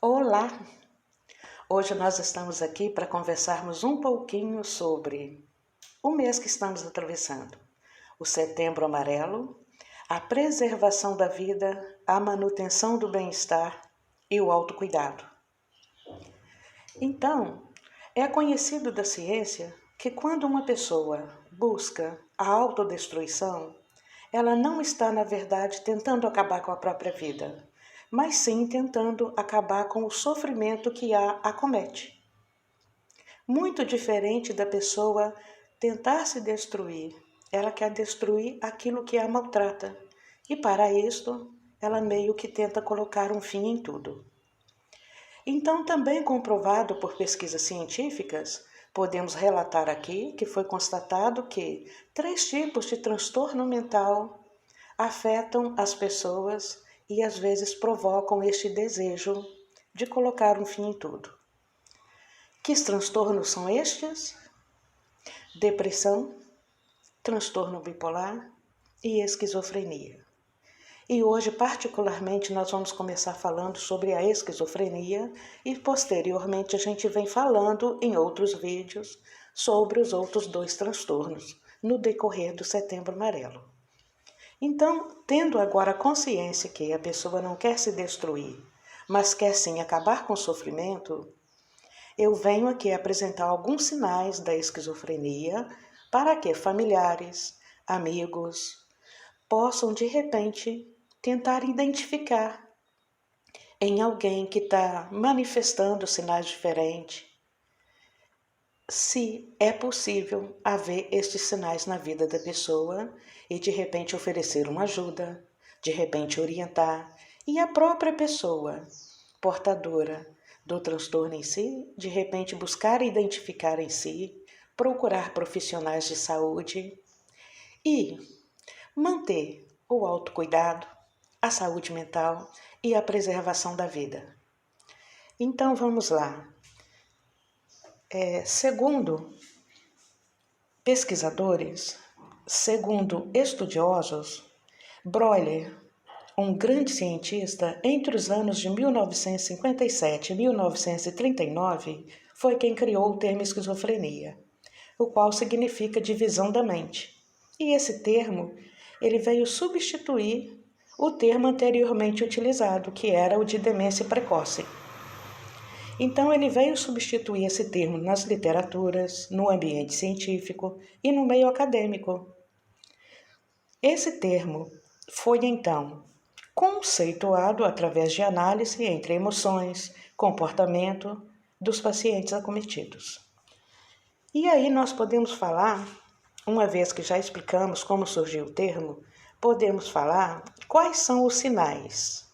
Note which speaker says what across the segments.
Speaker 1: Olá! Hoje nós estamos aqui para conversarmos um pouquinho sobre o mês que estamos atravessando, o Setembro Amarelo, a preservação da vida, a manutenção do bem-estar e o autocuidado. Então, é conhecido da ciência que quando uma pessoa busca a autodestruição, ela não está, na verdade, tentando acabar com a própria vida, mas sim tentando acabar com o sofrimento que a acomete. Muito diferente da pessoa tentar se destruir, ela quer destruir aquilo que a maltrata, e para isto, ela meio que tenta colocar um fim em tudo. Então, também comprovado por pesquisas científicas, podemos relatar aqui que foi constatado que 3 tipos de transtorno mental afetam as pessoas e às vezes provocam este desejo de colocar um fim em tudo. Que transtornos são estes? Depressão, transtorno bipolar e esquizofrenia. E hoje, particularmente, nós vamos começar falando sobre a esquizofrenia e, posteriormente, a gente vem falando em outros vídeos sobre os outros 2 transtornos no decorrer do Setembro Amarelo. Então, tendo agora consciência que a pessoa não quer se destruir, mas quer sim acabar com o sofrimento, eu venho aqui apresentar alguns sinais da esquizofrenia para que familiares, amigos, possam de repente tentar identificar em alguém que está manifestando sinais diferentes, se é possível haver estes sinais na vida da pessoa e de repente oferecer uma ajuda, de repente orientar, e a própria pessoa portadora do transtorno em si, de repente buscar identificar em si, procurar profissionais de saúde e manter o autocuidado, a saúde mental e a preservação da vida. Então vamos lá. Segundo pesquisadores, segundo estudiosos, Breuer, um grande cientista, entre os anos de 1957 e 1939, foi quem criou o termo esquizofrenia, o qual significa divisão da mente. E esse termo, ele veio substituir o termo anteriormente utilizado, que era o de demência precoce. Então, ele veio substituir esse termo nas literaturas, no ambiente científico e no meio acadêmico. Esse termo foi, então, conceituado através de análise entre emoções, comportamento dos pacientes acometidos. E aí nós podemos falar, uma vez que já explicamos como surgiu o termo, podemos falar quais são os sinais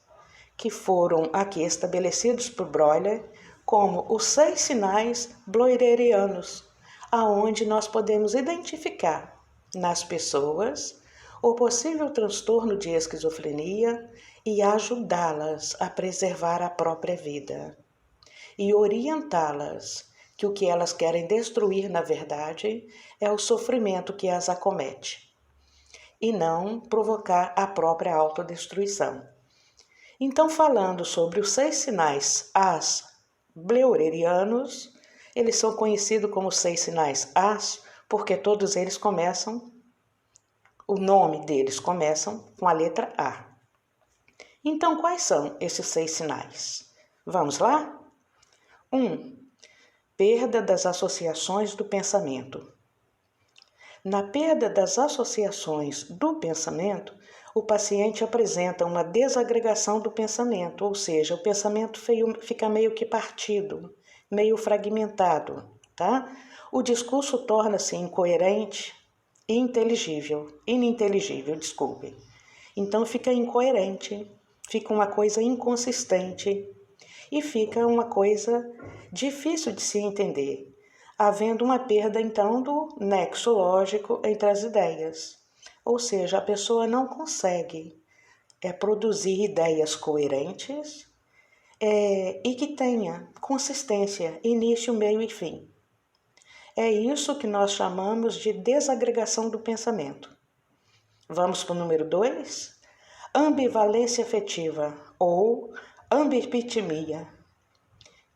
Speaker 1: que foram aqui estabelecidos por Breuer como os 6 sinais bleuerianos, aonde nós podemos identificar nas pessoas o possível transtorno de esquizofrenia e ajudá-las a preservar a própria vida e orientá-las que o que elas querem destruir, na verdade, é o sofrimento que as acomete e não provocar a própria autodestruição. Então, falando sobre os 6 sinais AS bleuerianos, eles são conhecidos como 6 sinais AS porque todos eles começam, o nome deles começam com a letra A. Então, quais são esses 6 sinais? Vamos lá? 1. Perda das associações do pensamento. Na perda das associações do pensamento, o paciente apresenta uma desagregação do pensamento, ou seja, o pensamento fica meio que partido, meio fragmentado, tá? O discurso torna-se incoerente e ininteligível, desculpe. Então fica incoerente, fica uma coisa inconsistente e fica uma coisa difícil de se entender, havendo uma perda então do nexo lógico entre as ideias. Ou seja, a pessoa não consegue produzir ideias coerentes e que tenha consistência, início, meio e fim. É isso que nós chamamos de desagregação do pensamento. Vamos para o número 2? Ambivalência afetiva ou ambipitimia.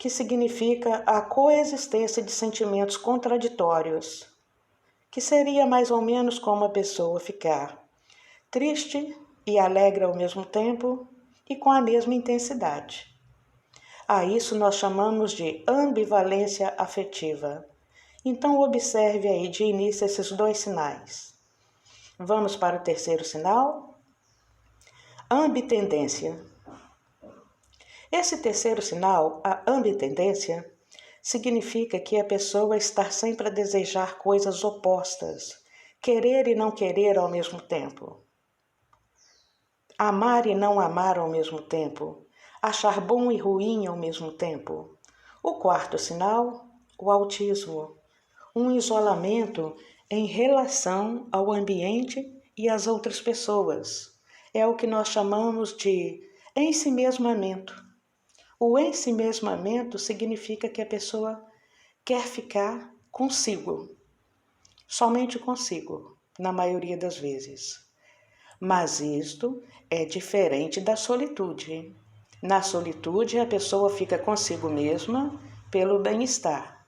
Speaker 1: que significa a coexistência de sentimentos contraditórios, que seria mais ou menos como a pessoa ficar triste e alegre ao mesmo tempo e com a mesma intensidade. A isso nós chamamos de ambivalência afetiva. Então observe aí de início esses dois sinais. Vamos para o terceiro sinal? Ambitendência. Esse terceiro sinal, a ambitendência, significa que a pessoa está sempre a desejar coisas opostas, querer e não querer ao mesmo tempo. Amar e não amar ao mesmo tempo, achar bom e ruim ao mesmo tempo. O quarto sinal, o autismo, um isolamento em relação ao ambiente e às outras pessoas. É o que nós chamamos de ensimesmamento. O ensimesmamento significa que a pessoa quer ficar consigo, somente consigo, na maioria das vezes. Mas isto é diferente da solitude. Na solitude, a pessoa fica consigo mesma pelo bem-estar.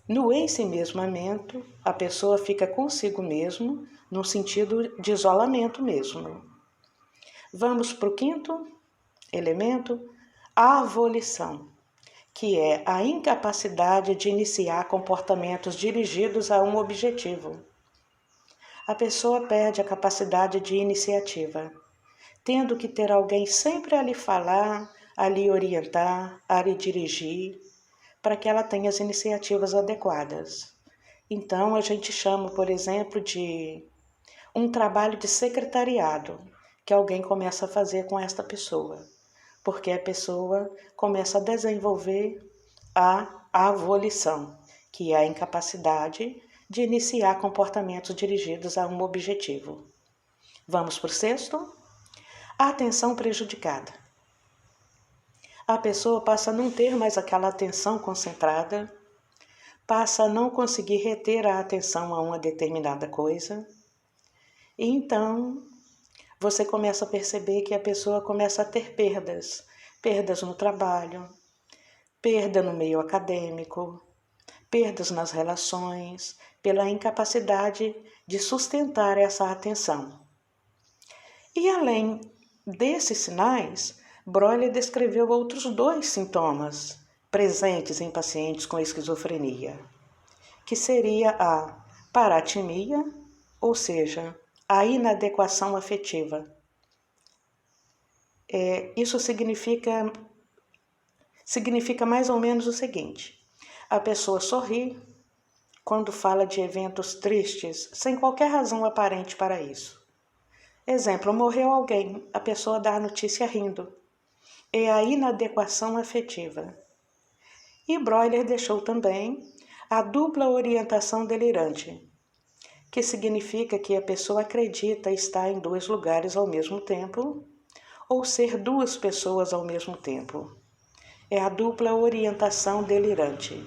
Speaker 1: No ensimesmamento, a pessoa fica consigo mesmo no sentido de isolamento mesmo. Vamos para o quinto elemento, a avolição, que é a incapacidade de iniciar comportamentos dirigidos a um objetivo. A pessoa perde a capacidade de iniciativa, tendo que ter alguém sempre a lhe falar, a lhe orientar, a lhe dirigir, para que ela tenha as iniciativas adequadas. Então, a gente chama, por exemplo, de um trabalho de secretariado, que alguém começa a fazer com esta pessoa, porque a pessoa começa a desenvolver a avolição, que é a incapacidade de iniciar comportamentos dirigidos a um objetivo. Vamos para o sexto? A atenção prejudicada. A pessoa passa a não ter mais aquela atenção concentrada, passa a não conseguir reter a atenção a uma determinada coisa, e então você começa a perceber que a pessoa começa a ter perdas no trabalho, perda no meio acadêmico, perdas nas relações, pela incapacidade de sustentar essa atenção. E além desses sinais, Breuer descreveu outros dois sintomas presentes em pacientes com esquizofrenia, que seria a paratimia, ou seja, a inadequação afetiva. Isso significa mais ou menos o seguinte: a pessoa sorri quando fala de eventos tristes, sem qualquer razão aparente para isso. Exemplo, morreu alguém, a pessoa dá a notícia rindo. É a inadequação afetiva. E Breuer deixou também a dupla orientação delirante, que significa que a pessoa acredita estar em dois lugares ao mesmo tempo, ou ser duas pessoas ao mesmo tempo. É a dupla orientação delirante.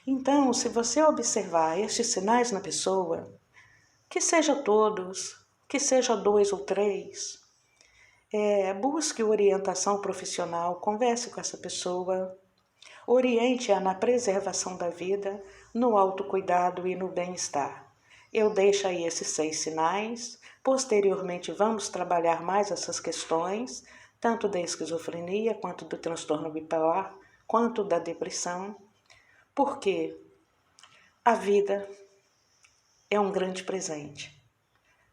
Speaker 1: Então, se você observar estes sinais na pessoa, que seja todos, que seja 2 ou 3, busque orientação profissional, converse com essa pessoa, oriente-a na preservação da vida, no autocuidado e no bem-estar. Eu deixo aí esses 6 sinais. Posteriormente, vamos trabalhar mais essas questões, tanto da esquizofrenia, quanto do transtorno bipolar, quanto da depressão, porque a vida é um grande presente.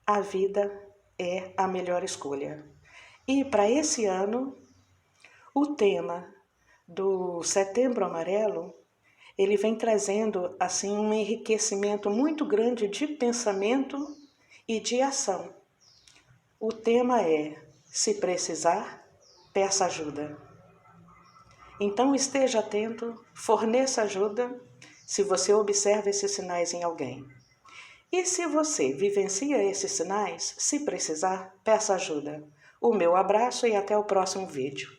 Speaker 1: A vida é a melhor escolha. E para esse ano, o tema do Setembro Amarelo, ele vem trazendo assim um enriquecimento muito grande de pensamento e de ação. O tema é: se precisar, peça ajuda. Então esteja atento, forneça ajuda se você observa esses sinais em alguém. E se você vivencia esses sinais, se precisar, peça ajuda. O meu abraço e até o próximo vídeo.